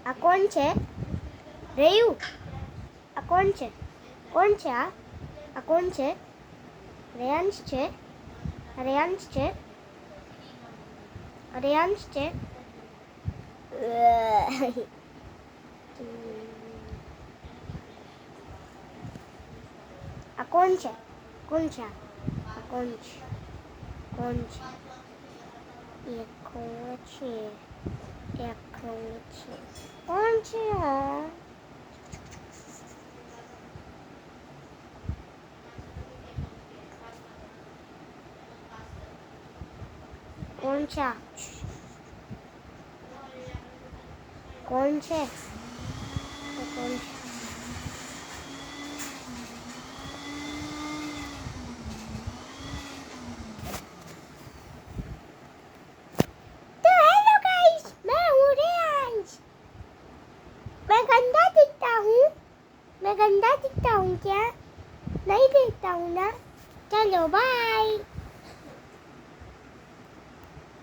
આ કોણ છે? રેયુ, આ કોણ છે? કોણ છે આ? આ કોણ છે? રેયાંશ છે? રેયાંશ છે? રેયાંશ છે? આ કોણ છે? કોણ છે આ? આ કોણ છે? કોણ છે? એ કોણ છે? એ કોણ છે? કોણ છે આ? કોણ છે આ? કોણ છે? કોણ છે? तो हेलो गाइस, मैं हूँ रेयांश। मैं गंदा दिखता हूँ? मैं गंदा दिखता हूँ क्या? नहीं दिखता हूँ ना? चलो बाय।